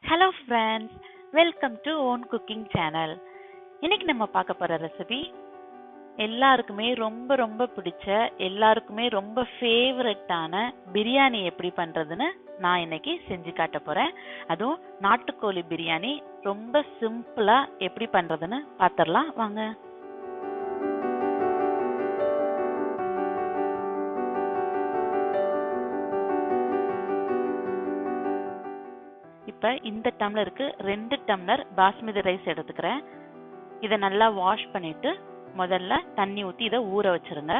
Hello friends, welcome to Own Cooking Channel. இன்னைக்கு நம்ம பார்க்க போற ரெசிபி எல்லாருக்குமே ரொம்ப பிடிச்ச எல்லாருக்குமே ரொம்ப ஃபேவரட்டான பிரியாணி எப்படி பண்றதுன்னு நான் இன்னைக்கு செஞ்சு காட்ட போறேன். அதுவும் நாட்டுக்கோழி பிரியாணி ரொம்ப சிம்பிளா எப்படி பண்றதுன்னு பாத்திரலாம் வாங்க. இப்ப இந்த டம்ளருக்கு 2 டம்ளர் பாஸ்மதி ரைஸ் எடுத்துக்கிறேன். இதை நல்லா வாஷ் பண்ணிட்டு முதல்ல தண்ணி ஊத்தி இதை ஊற வச்சிருங்க.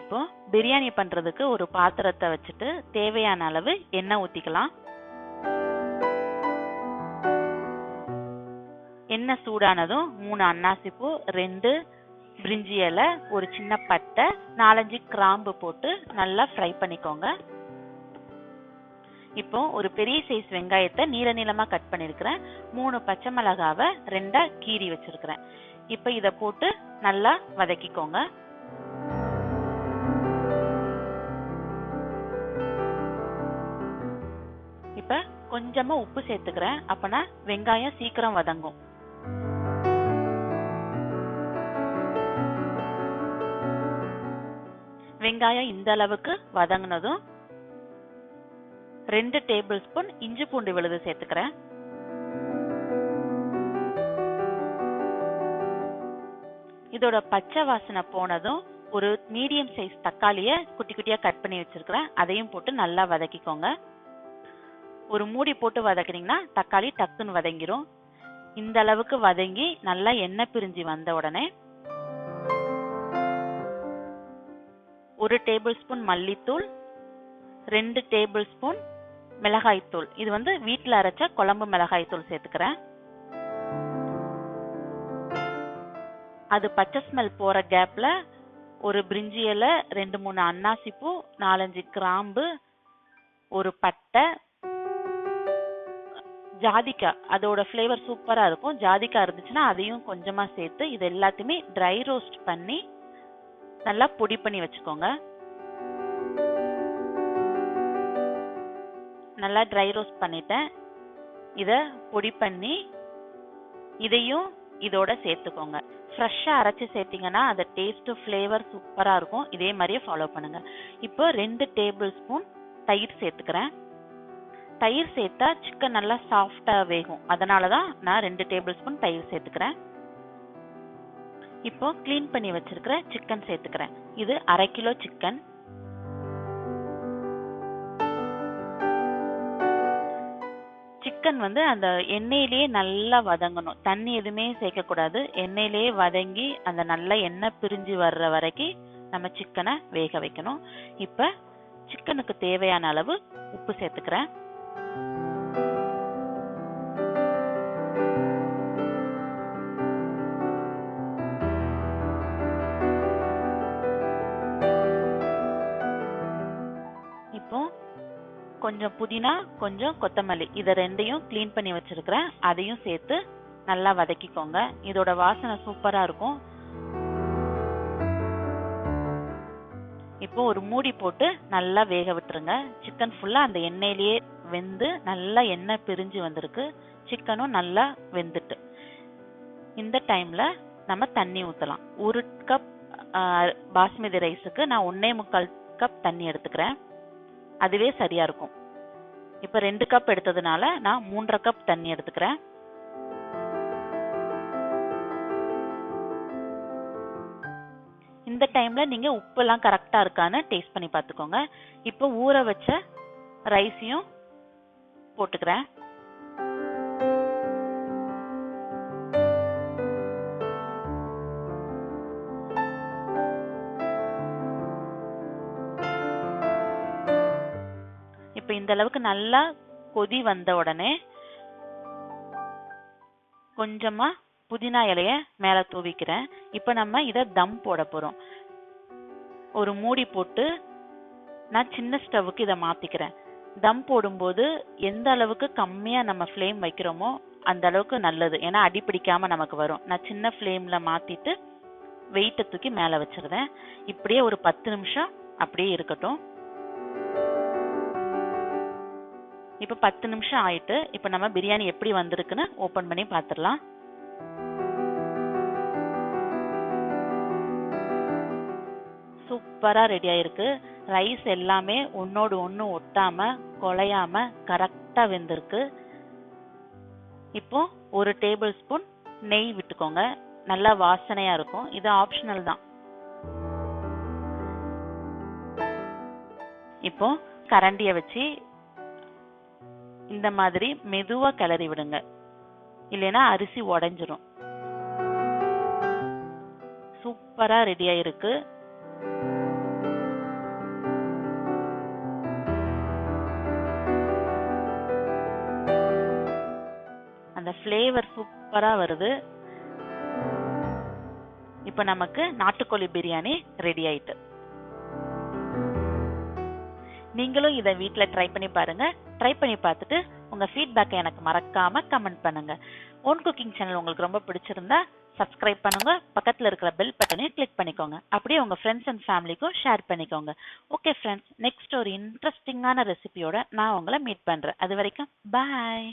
இப்போ பிரியாணி பண்றதுக்கு ஒரு பாத்திரத்தை வச்சுட்டு தேவையான அளவு எண்ணெய் ஊத்திக்கலாம். எண்ணெய் சூடானதும் 3 அன்னாசி பூ, 2 பிரிஞ்சி இலை, ஒரு சின்ன பட்டை, 4-5 கிராம்பு போட்டு நல்லா ஃப்ரை பண்ணிக்கோங்க. இப்போ ஒரு பெரிய சைஸ் வெங்காயத்தை நீளமா கட் பண்ணிருக்கிறேன். 3 பச்சை மிளகாவை 2 கீறி வச்சிருக்கிறேன். இப்போ இதை போட்டு நல்லா வதக்கிக்கோங்க. இப்ப கொஞ்சமா உப்பு சேர்த்துக்கிறேன். அப்பனா வெங்காயம் சீக்கிரம் வதங்கும். வெங்காயம் இந்த அளவுக்கு வதங்கினதும் 2 டேபிள் ஸ்பூன் இஞ்சி பூண்டு விழுது சேர்த்துக்கிறேன். இதோட பச்சை வாசனை போனதும் ஒரு மீடியம் சைஸ் தக்காளியை குட்டி குட்டியா கட் பண்ணி வச்சிருக்கிறேன். அதையும் போட்டு நல்லா வதக்கிக்கோங்க. ஒரு மூடி போட்டு வதக்குனீங்கன்னா தக்காளி டக்குன்னு வதங்கிரும். இந்த அளவுக்கு வதங்கி நல்லா எண்ணெய் பிரிஞ்சு வந்த உடனே 1 டேபிள் ஸ்பூன் மல்லித்தூள், 2 டேபிள் ஸ்பூன் மிளகாய் தூள், இது வீட்டில் அரைச்ச குழம்பு மிளகாய் தூள் சேர்த்துக்கிறேன். அது பச்சை ஸ்மெல் போற கேப்ல ஒரு பிரிஞ்சி இலை, 2-3 அன்னாசி பூ, 4-5 கிராம்பு, ஒரு பட்டை, ஜாதிக்காய், அதோட ஃப்ளேவர் சூப்பரா இருக்கும். ஜாதிக்காய் இருந்துச்சுன்னா அதையும் கொஞ்சமா சேர்த்து இது எல்லாத்தையுமே ட்ரை ரோஸ்ட் பண்ணி நல்லா பொடி பண்ணி வச்சுக்கோங்க. நல்லா ட்ரை ரோஸ்ட் பண்ணிட்டேன். இத பொடி பண்ணி இதையும் இதோட சேர்த்துக்கோங்க. ஃப்ரெஷ்ஷா அரைச்சு சேர்த்தீங்கன்னா அந்த டேஸ்ட் ஃப்ளேவர் சூப்பரா இருக்கும். இதே மாதிரியே ஃபாலோ பண்ணுங்க. இப்போ 2 டேபிள் ஸ்பூன் தயிர் சேர்த்துக்கிறேன். தயிர் சேர்த்தா சிக்கன் நல்லா சாஃப்டா வேகும். அதனாலதான் நான் 2 டேபிள் ஸ்பூன் தயிர் சேர்த்துக்கிறேன். இப்போ கிளீன் பண்ணி வச்சிருக்கிற சிக்கன் சேர்த்துக்கிறேன். இது 1/2 கிலோ சிக்கன். சிக்கன் அந்த எண்ணெயிலேயே நல்லா வதங்கணும். தண்ணி எதுவுமே சேர்க்க கூடாது. எண்ணெயிலேயே வதங்கி அந்த நல்ல எண்ணெய் பிரிஞ்சு வர்ற வரைக்கும் நம்ம சிக்கனை வேக வைக்கணும். இப்ப சிக்கனுக்கு தேவையான அளவு உப்பு சேர்த்துக்கிறேன். கொஞ்சம் புதினா, கொஞ்சம் கொத்தமல்லி, இத 2யும் கிளீன் பண்ணி வச்சிருக்கிறேன். அதையும் சேர்த்து நல்லா வதக்கிக்கோங்க. இதோட வாசனை சூப்பரா இருக்கும். இப்போ ஒரு மூடி போட்டு நல்லா வேக விட்டுருங்க. சிக்கன் ஃபுல்லா அந்த எண்ணெயிலேயே வெந்து நல்லா எண்ணெய் பிரிஞ்சு வந்திருக்கு. சிக்கனும் நல்லா வெந்துட்டு இந்த டைம்ல நம்ம தண்ணி ஊத்தலாம். 1 கப் பாஸ்மதி ரைஸுக்கு நான் 1.25 கப் தண்ணி எடுத்துக்கிறேன். அதுவே சரியா இருக்கும். இப்ப 2 கப் எடுத்ததுனால நான் 3.5 கப் தண்ணி எடுத்துக்கிறேன். இந்த டைம்ல நீங்க உப்பு எல்லாம் கரெக்டா இருக்கான்னு டேஸ்ட் பண்ணி பார்த்துக்கோங்க. இப்போ ஊற வச்ச ரைஸையும் போட்டுக்கிறேன். இப்ப இந்த அளவுக்கு நல்லா கொதி வந்த உடனே கொஞ்சமா புதினா இலைய மேல தூவிக்கிறேன். இப்ப நம்ம இத தம் போட போறோம். ஒரு மூடி போட்டு நான் சின்ன ஸ்டவ்வுக்கு இதை மாத்திக்கிறேன். தம் போடும்போது எந்த அளவுக்கு கம்மியா நம்ம ஃப்ளேம் வைக்கிறோமோ அந்த அளவுக்கு நல்லது. ஏன்னா அடி பிடிக்காம நமக்கு வரும். நான் சின்ன ஃப்ளேம்ல மாத்திட்டு வெயிட்டை தூக்கி மேலே வச்சிருந்தேன். இப்படியே ஒரு 10 நிமிஷம் அப்படியே இருக்கட்டும். இப்போ 10 நிமிஷம் ஆயிட்டு. இப்போ நம்ம பிரியாணி எப்படி வந்திருக்குன்னு ஓபன் பண்ணி பார்த்துடலாம். சூப்பரா ரெடி ஆயிருக்கு. ரைஸ் எல்லாமே ஒன்னோடு ஒன்று ஒட்டாம குழையாம கரெக்டா வெந்திருக்கு. இப்போ ஒரு டேபிள் ஸ்பூன் நெய் விட்டுக்கோங்க. நல்லா வாசனையா இருக்கும். இது ஆப்ஷனல் தான். இப்போ கரண்டியை வச்சு இந்த மாதிரி மெதுவா கிளறி விடுங்க, இல்லைன்னா அரிசி உடைஞ்சிரும். சூப்பரா ரெடி ஆயிருக்கு. அந்த ஃப்ளேவர் சூப்பரா வருது. இப்போ நமக்கு நாட்டுக்கோழி பிரியாணி ரெடி ஆயிட்டு. நீங்களும் இதை வீட்ல ட்ரை பண்ணி பாருங்க. ட்ரை பண்ணி பார்த்துட்டு உங்க ஃபீட்பேக்கை எனக்கு மறக்காம கமெண்ட் பண்ணுங்க. ஓன் குக்கிங் சேனல் உங்களுக்கு ரொம்ப பிடிச்சிருந்தா சப்ஸ்கிரைப் பண்ணுங்க. பக்கத்துல இருக்கிற பெல் பட்டனையும் கிளிக் பண்ணிக்கோங்க. அப்படியே உங்க ஃப்ரெண்ட்ஸ் அண்ட் ஃபேமிலிக்கும் ஷேர் பண்ணிக்கோங்க. ஓகே ஃப்ரெண்ட்ஸ், நெக்ஸ்ட் ஒரு இன்ட்ரெஸ்டிங்கான ரெசிபியோட நான் உங்களை மீட் பண்றேன். அது வரைக்கும் பாய்.